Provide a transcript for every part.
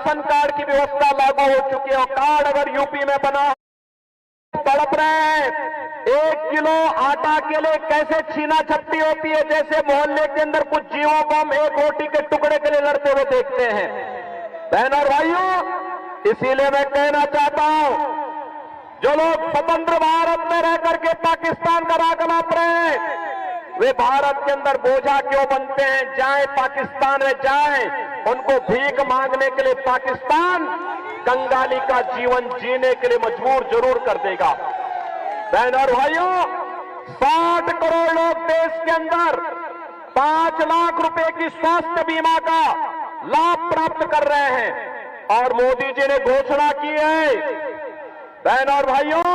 Ration card की व्यवस्था लागू हो चुकी है और कार्ड अगर यूपी में बना तड़प रहे हैं। 1 किलो आटा के लिए कैसे छीना छपटी होती है, जैसे मोहल्ले के अंदर कुछ जीवों को हम एक रोटी के टुकड़े के लिए लड़ते हुए देखते हैं। बहनों और भाइयों, इसीलिए मैं कहना चाहता हूं, जो लोग स्वतंत्र भारत में रह करके पाकिस्तान का राग अलाप रहे हैं, वे भारत के अंदर बोझा क्यों बनते हैं? जाएं पाकिस्तान में जाएं, उनको भीख मांगने के लिए पाकिस्तान कंगाली का जीवन जीने के लिए मजबूर जरूर कर देगा। बहनों और भाइयों, 60 करोड़ लोग देश के अंदर 5 लाख रुपए की स्वास्थ्य बीमा का लाभ प्राप्त कर रहे हैं और मोदी जी ने घोषणा की है। बहनों और भाइयों,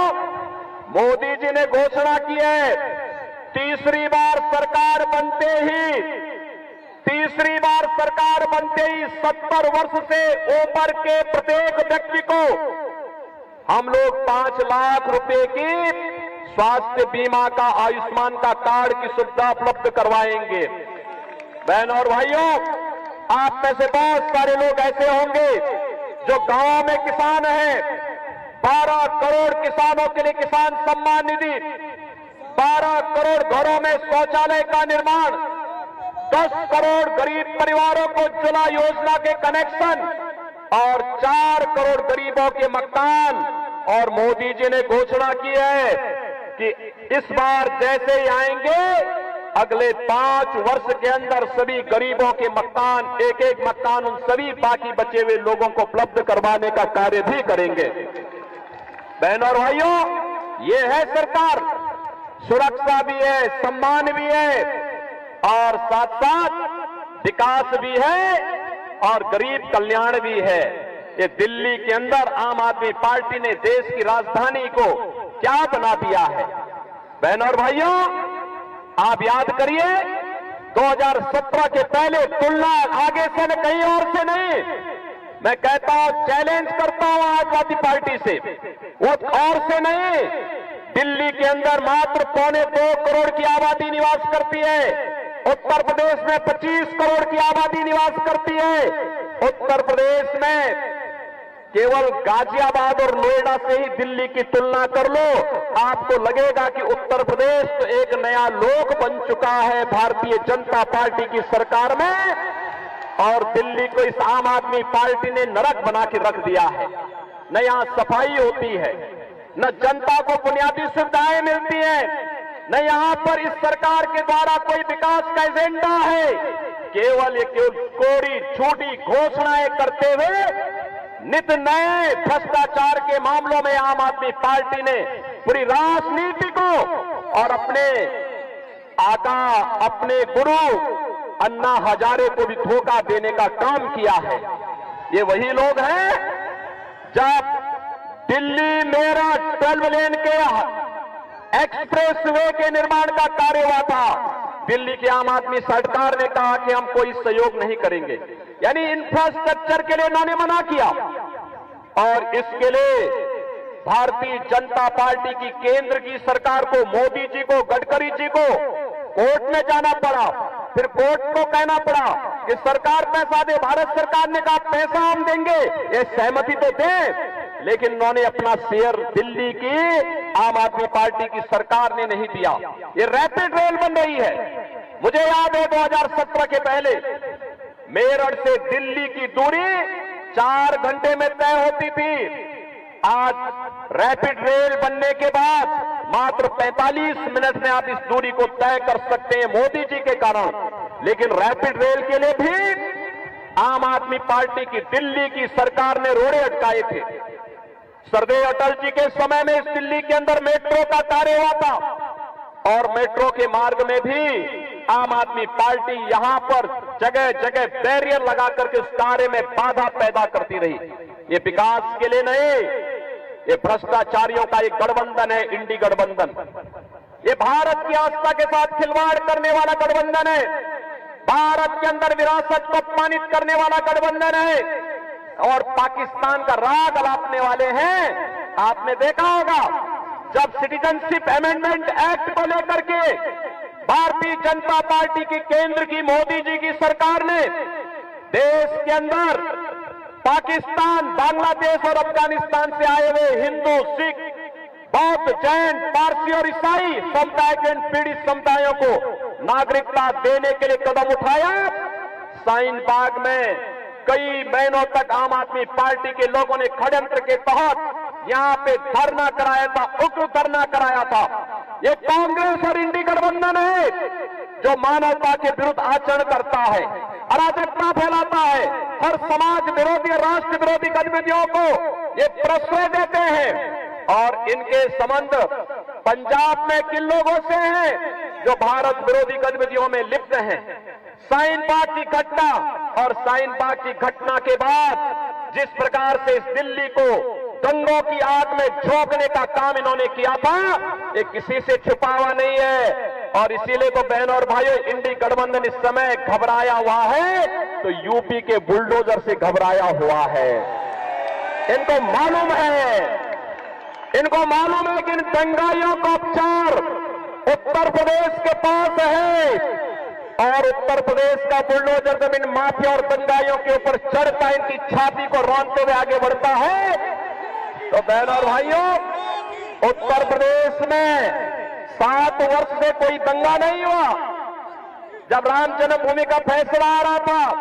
मोदी जी ने घोषणा की है, तीसरी बार सरकार बनते ही 70 वर्ष से ऊपर के प्रत्येक व्यक्ति को हम लोग 5 लाख रुपए की स्वास्थ्य बीमा का, आयुष्मान का कार्ड की सुविधा उपलब्ध करवाएंगे। बहनों और भाइयों, आप में से बहुत सारे लोग ऐसे होंगे जो गांव में किसान हैं। 12 करोड़ किसानों के लिए किसान सम्मान निधि, 12 करोड़ घरों में शौचालय का निर्माण, 10 करोड़ गरीब परिवारों को उज्ज्वला योजना के कनेक्शन और 4 करोड़ गरीबों के मकान। और मोदी जी ने घोषणा की है कि इस बार जैसे ही आएंगे, अगले 5 वर्ष के अंदर सभी गरीबों के मकान, एक मकान उन सभी बाकी बचे हुए लोगों को उपलब्ध करवाने का कार्य भी करेंगे। बहनों और भाइयों, ये है सरकार, सुरक्षा भी है, सम्मान भी है और साथ साथ विकास भी है और गरीब कल्याण भी है। ये दिल्ली के अंदर आम आदमी पार्टी ने देश की राजधानी को क्या बना दिया है। बहनों और भाइयों, आप याद करिए, 2017 के पहले तुलना आगे से न कहीं और से नहीं, मैं कहता हूं, चैलेंज करता हूं आजादी पार्टी से, वो और से नहीं। दिल्ली के अंदर मात्र 2.25 करोड़ की आबादी निवास करती है, उत्तर प्रदेश में 25 करोड़ की आबादी निवास करती है। उत्तर प्रदेश में केवल गाजियाबाद और नोएडा से ही दिल्ली की तुलना कर लो, आपको लगेगा कि उत्तर प्रदेश तो एक नया लोक बन चुका है भारतीय जनता पार्टी की सरकार में, और दिल्ली को इस आम आदमी पार्टी ने नरक बना के रख दिया है। न यहां सफाई होती है, न जनता को बुनियादी सुविधाएं मिलती हैं, न यहां पर इस सरकार के द्वारा कोई विकास का एजेंडा है। केवल कोरी झूठी घोषणाएं करते हुए नित नए भ्रष्टाचार के मामलों में आम आदमी पार्टी ने पूरी राजनीति को और अपने आका, अपने गुरु अन्ना हजारे को भी धोखा देने का काम किया है। ये वही लोग हैं, जब दिल्ली मेरठ 12 लेन के एक्सप्रेस वे के निर्माण का कार्य हुआ था, दिल्ली की आम आदमी सरकार ने कहा कि हम कोई सहयोग नहीं करेंगे, यानी इंफ्रास्ट्रक्चर के लिए उन्होंने मना किया। और इसके लिए भारतीय जनता पार्टी की केंद्र की सरकार को, मोदी जी को, गडकरी जी को कोर्ट में जाना पड़ा, फिर कोर्ट को कहना पड़ा कि सरकार पैसा दे। भारत सरकार ने कहा पैसा हम देंगे, ये सहमति तो दें, लेकिन उन्होंने अपना शेयर दिल्ली की आम आदमी पार्टी की सरकार ने नहीं दिया। ये रैपिड रेल बन रही है। मुझे याद है 2017 के पहले मेरठ से दिल्ली की दूरी 4 घंटे में तय होती थी। आज रैपिड रेल बनने के बाद मात्र 45 मिनट में आप इस दूरी को तय कर सकते हैं, मोदी जी के कारण। लेकिन रैपिड रेल के लिए भी आम आदमी पार्टी की दिल्ली की सरकार ने रोड़े अटकाए थे। सरदेव अटल जी के समय में इस दिल्ली के अंदर मेट्रो का कार्य हुआ था और मेट्रो के मार्ग में भी आम आदमी पार्टी यहां पर जगह जगह बैरियर लगा करके उस कार्य में बाधा पैदा करती रही। ये विकास के लिए नहीं, ये भ्रष्टाचारियों का एक गठबंधन है, इंडी गठबंधन। ये भारत की आस्था के साथ खिलवाड़ करने वाला गठबंधन है, भारत के अंदर विरासत को अपमानित करने वाला गठबंधन है और पाकिस्तान का राग अलापने वाले हैं। आपने देखा होगा जब सिटीजनशिप अमेंडमेंट एक्ट को लेकर के भारतीय जनता पार्टी की केंद्र की मोदी जी की सरकार ने देश के अंदर पाकिस्तान, बांग्लादेश और अफगानिस्तान से आए हुए हिंदू, सिख, बौद्ध, जैन, पारसी और ईसाई समुदाय के पीड़ित समुदायों को नागरिकता देने के लिए कदम उठाया। शाहीन बाग में कई महीनों तक आम आदमी पार्टी के लोगों ने षड्यंत्र के तहत यहां पे धरना कराया था, उग्र धरना कराया था। ये कांग्रेस और इंडी गठबंधन है जो मानवता के विरुद्ध आचरण करता है, अराजकता फैलाता है, हर समाज विरोधी, राष्ट्र विरोधी गतिविधियों को ये प्रश्रय देते हैं। और इनके संबंध पंजाब में किन लोगों से हैं जो भारत विरोधी गतिविधियों में लिप्त हैं। शाहीन बाग की घटना और शाहीन बाग की घटना के बाद जिस प्रकार से इस दिल्ली को दंगों की आग में झोंकने का काम इन्होंने किया था, ये किसी से छुपा हुआ नहीं है। और इसीलिए तो बहनों और भाइयों, इंडी गठबंधन इस समय घबराया हुआ है तो यूपी के बुलडोजर से घबराया हुआ है। इनको मालूम है कि इन दंगाइयों का उपचार उत्तर प्रदेश के पास है और उत्तर प्रदेश का बुलडोजर जब इन माफिया और दंगाइयों के ऊपर चढ़ता, इनकी छाती को रौंदते हुए आगे बढ़ता है। तो बहनों और भाइयों, उत्तर प्रदेश में 7 वर्ष से कोई दंगा नहीं हुआ। जब राम जन्मभूमि का फैसला आ रहा था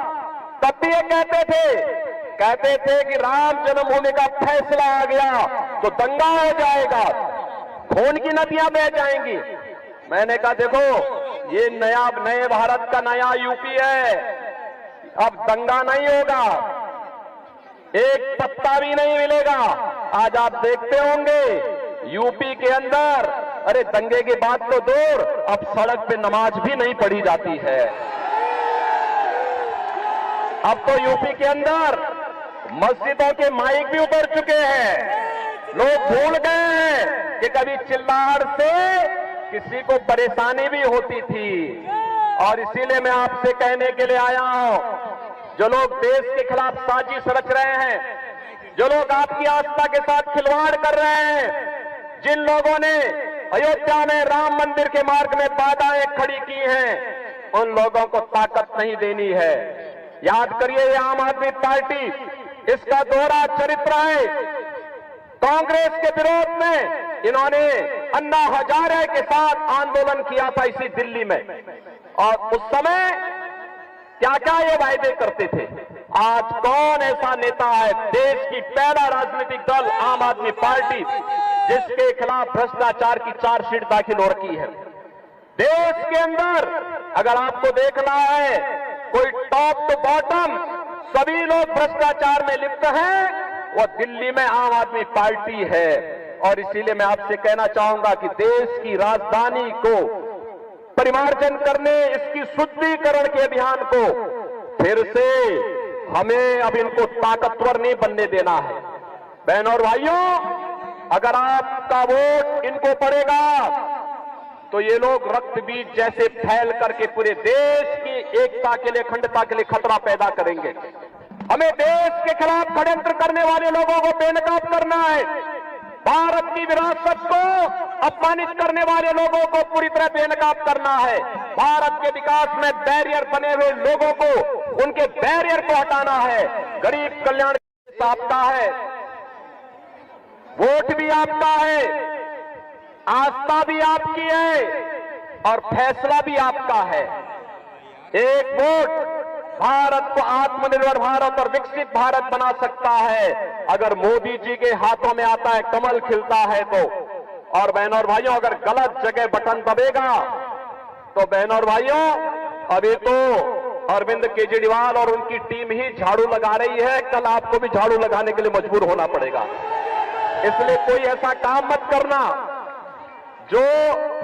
तब भी ये कहते थे कि राम जन्मभूमि का फैसला आ गया तो दंगा हो जाएगा, खून की नदियां बह जाएंगी। मैंने कहा देखो, ये नए भारत का नया यूपी है, अब दंगा नहीं होगा, एक पत्ता भी नहीं मिलेगा। आज आप देखते होंगे यूपी के अंदर, अरे दंगे की बात तो दूर, अब सड़क पे नमाज भी नहीं पढ़ी जाती है। अब तो यूपी के अंदर मस्जिदों के माइक भी उतर चुके हैं। लोग भूल गए हैं कि कभी चिल्लाहट से किसी को परेशानी भी होती थी। और इसीलिए मैं आपसे कहने के लिए आया हूं, जो लोग देश के खिलाफ साजिश रच रहे हैं, जो लोग आपकी आस्था के साथ खिलवाड़ कर रहे हैं, जिन लोगों ने अयोध्या में राम मंदिर के मार्ग में बाधाएं खड़ी की हैं, उन लोगों को ताकत नहीं देनी है। याद करिए, ये आम आदमी पार्टी, इसका दोहरा चरित्र है। कांग्रेस के विरोध में इन्होंने अन्ना हजारे के साथ आंदोलन किया था इसी दिल्ली में, और उस समय क्या क्या ये वायदे करते थे। आज कौन ऐसा नेता है, देश की पहला राजनीतिक दल आम आदमी पार्टी, जिसके खिलाफ भ्रष्टाचार की चार्जशीट दाखिल हो रखी है। देश के अंदर अगर आपको देखना है, कोई टॉप टू बॉटम सभी लोग भ्रष्टाचार में लिप्त हैं, वो दिल्ली में आम आदमी पार्टी है। और इसीलिए मैं आपसे कहना चाहूंगा कि देश की राजधानी को परिमार्जन करने, इसकी शुद्धिकरण के अभियान को फिर से हमें अब इनको ताकतवर नहीं बनने देना है। बहनों और भाइयों, अगर आपका वोट इनको पड़ेगा तो ये लोग रक्त बीज जैसे फैल करके पूरे देश की एकता के लिए, अखंडता के लिए खतरा पैदा करेंगे। हमें देश के खिलाफ षड्यंत्र करने वाले लोगों को बेनकाब करना है। भारत की विरासत को अपमानित करने वाले लोगों को पूरी तरह बेनकाब करना है। भारत के विकास में बैरियर बने हुए लोगों को, उनके बैरियर को हटाना है। गरीब कल्याण आपका है, वोट भी आपका है, आस्था भी आपकी है और फैसला भी आपका है। एक वोट भारत को आत्मनिर्भर भारत और विकसित भारत बना सकता है अगर मोदी जी के हाथों में आता है, कमल खिलता है तो। और बहनों और भाइयों, अगर गलत जगह बटन दबेगा तो बहनों और भाइयों, अभी तो अरविंद केजरीवाल और उनकी टीम ही झाड़ू लगा रही है, कल आपको भी झाड़ू लगाने के लिए मजबूर होना पड़ेगा। इसलिए कोई ऐसा काम मत करना जो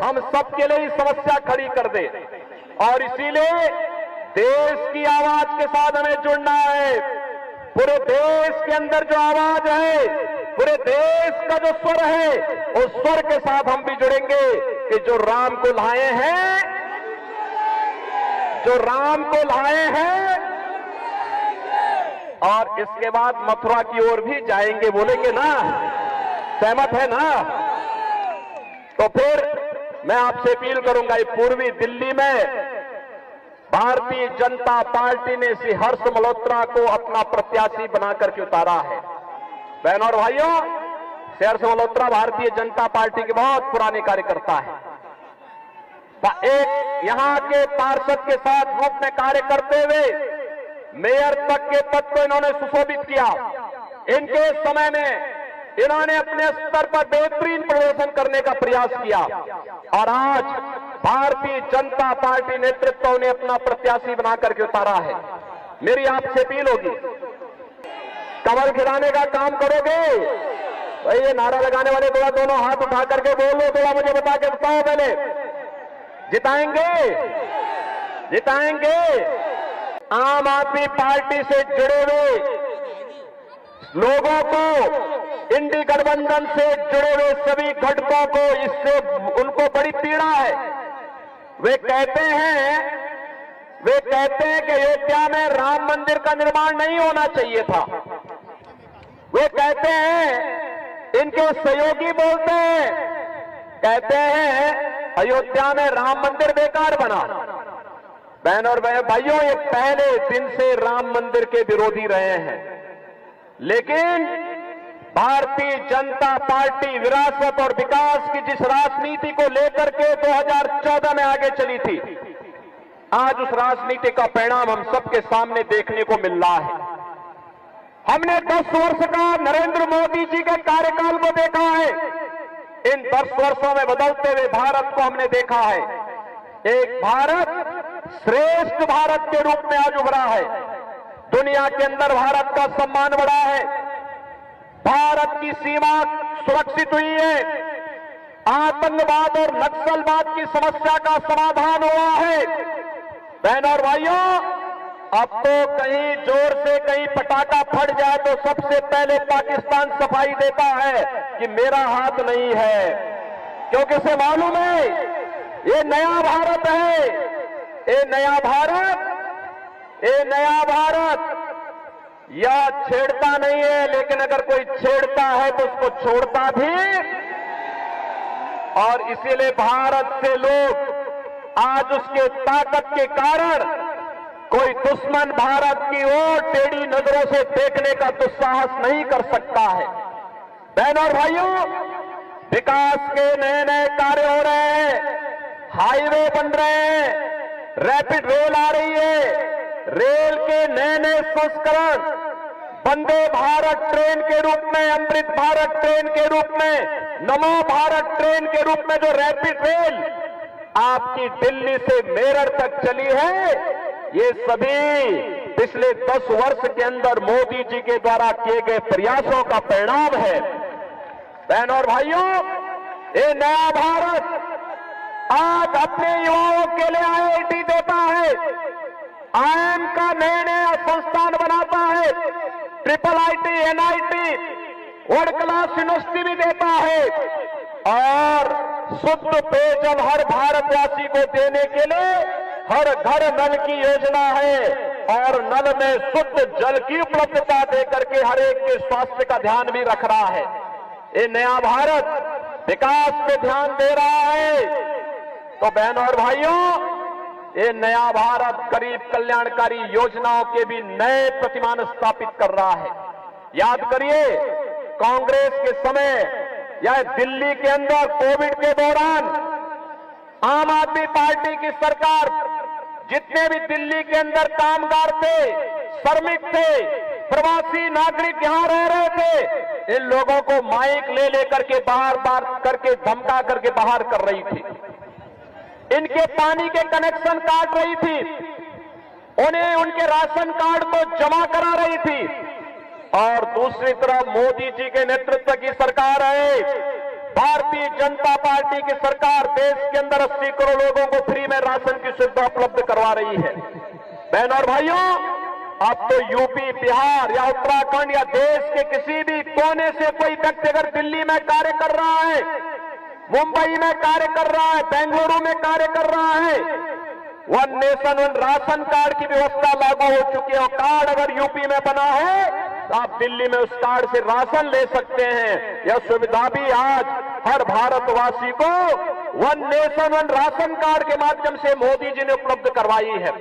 हम सबके लिए समस्या खड़ी कर दे। और इसीलिए देश की आवाज के साथ हमें जुड़ना है। पूरे देश के अंदर जो आवाज है, पूरे देश का जो स्वर है, उस स्वर के साथ हम भी जुड़ेंगे कि जो राम को लाए हैं, जो राम को लाए हैं, और इसके बाद मथुरा की ओर भी जाएंगे, बोलेंगे ना, सहमत है ना? तो फिर मैं आपसे अपील करूंगा, पूर्वी दिल्ली में भारतीय जनता पार्टी ने श्री हर्ष मल्होत्रा को अपना प्रत्याशी बना करके उतारा है। बहनों और भाइयों, श्री हर्ष मल्होत्रा भारतीय जनता पार्टी के बहुत पुराने कार्यकर्ता है। एक यहां के पार्षद के साथ ग्रुप में कार्य करते हुए मेयर तक के पद को इन्होंने सुशोभित किया। इनके समय में इन्होंने अपने स्तर पर बेहतरीन प्रदर्शन करने का प्रयास किया और आज भारतीय जनता पार्टी नेतृत्व ने अपना प्रत्याशी बना करके उतारा है। मेरी आपसे अपील होगी, कमल खिलाने का काम करोगे? भाई ये नारा लगाने वाले थोड़ा दोनों हाथ उठा करके बोलो, थोड़ा मुझे बता के बताओ पहले, जिताएंगे? जिताएंगे? आम आदमी पार्टी से जुड़े हुए लोगों को, इंडी गठबंधन से जुड़े हुए सभी घटकों को इससे उनको बड़ी पीड़ा है। वे कहते हैं कि अयोध्या में राम मंदिर का निर्माण नहीं होना चाहिए था। वे कहते हैं, इनके सहयोगी बोलते हैं, कहते हैं अयोध्या में राम मंदिर बेकार बना। बहनों और भाइयों, ये पहले दिन से राम मंदिर के विरोधी रहे हैं, लेकिन भारतीय जनता पार्टी विरासत और विकास की जिस राजनीति को लेकर के 2014 में आगे चली थी, आज उस राजनीति का परिणाम हम सबके सामने देखने को मिल रहा है। हमने 10 वर्ष का नरेंद्र मोदी जी के कार्यकाल को देखा है। इन 10 वर्षों में बदलते हुए भारत को हमने देखा है। एक भारत श्रेष्ठ भारत के रूप में आज उभरा है। दुनिया के अंदर भारत का सम्मान बढ़ा है। भारत की सीमा सुरक्षित हुई है। आतंकवाद और नक्सलवाद की समस्या का समाधान हुआ है। बहनों और भाइयों, अब तो कहीं जोर से कहीं पटाखा फट जाए तो सबसे पहले पाकिस्तान सफाई देता है कि मेरा हाथ नहीं है, क्योंकि इसे मालूम है ये नया भारत है। ये नया भारत यह छेड़ता नहीं है, लेकिन अगर कोई छेड़ता है तो उसको छोड़ता भी। और इसीलिए भारत से लोग आज उसके ताकत के कारण कोई दुश्मन भारत की ओर टेढ़ी नजरों से देखने का दुस्साहस नहीं कर सकता है। बहनों और भाइयों, विकास के नए नए कार्य हो रहे हैं, हाईवे बन रहे हैं, रैपिड रेल आ रही है, रेल के नए नए संस्करण, वंदे भारत ट्रेन के रूप में, अमृत भारत ट्रेन के रूप में, नमो भारत ट्रेन के रूप में जो रैपिड रेल आपकी दिल्ली से मेरठ तक चली है, ये सभी पिछले 10 वर्ष के अंदर मोदी जी के द्वारा किए गए प्रयासों का परिणाम है। बहनों और भाइयों, ये नया भारत आज अपने युवाओं के लिए IIT देता है, IIM का नए नया संस्थान बनाता है, IIIT, NIT, world class university भी देता है, और शुद्ध पेयजल हर भारतवासी को देने के लिए हर घर नल की योजना है, और नल में शुद्ध जल की उपलब्धता देकर के हर एक के स्वास्थ्य का ध्यान भी रख रहा है। ये नया भारत विकास पे ध्यान दे रहा है। तो बहनों और भाइयों, ये नया भारत गरीब कल्याणकारी योजनाओं के भी नए प्रतिमान स्थापित कर रहा है। याद करिए, कांग्रेस के समय या दिल्ली के अंदर कोविड के दौरान आम आदमी पार्टी की सरकार जितने भी दिल्ली के अंदर कामगार थे, श्रमिक थे, प्रवासी नागरिक यहां रह रहे थे, इन लोगों को माइक ले लेकर के बार करके धमका करके बाहर कर रही थी। इनके पानी के कनेक्शन काट रही थी, उन्हें उनके राशन कार्ड को जमा करा रही थी। और दूसरी तरफ मोदी जी के नेतृत्व की सरकार है, भारतीय जनता पार्टी की सरकार देश के अंदर 80 करोड़ लोगों को फ्री में राशन की सुविधा उपलब्ध करवा रही है। बहनों और भाइयों, अब तो यूपी, बिहार या उत्तराखंड या देश के किसी भी कोने से कोई व्यक्ति अगर दिल्ली में कार्य कर रहा है, मुंबई में कार्य कर रहा है, बेंगलुरु में कार्य कर रहा है, one nation one ration card की व्यवस्था लागू हो चुकी है। और कार्ड अगर यूपी में बना है तो आप दिल्ली में उस कार्ड से राशन ले सकते हैं। यह सुविधा भी आज हर भारतवासी को one nation one ration card के माध्यम से मोदी जी ने उपलब्ध करवाई है।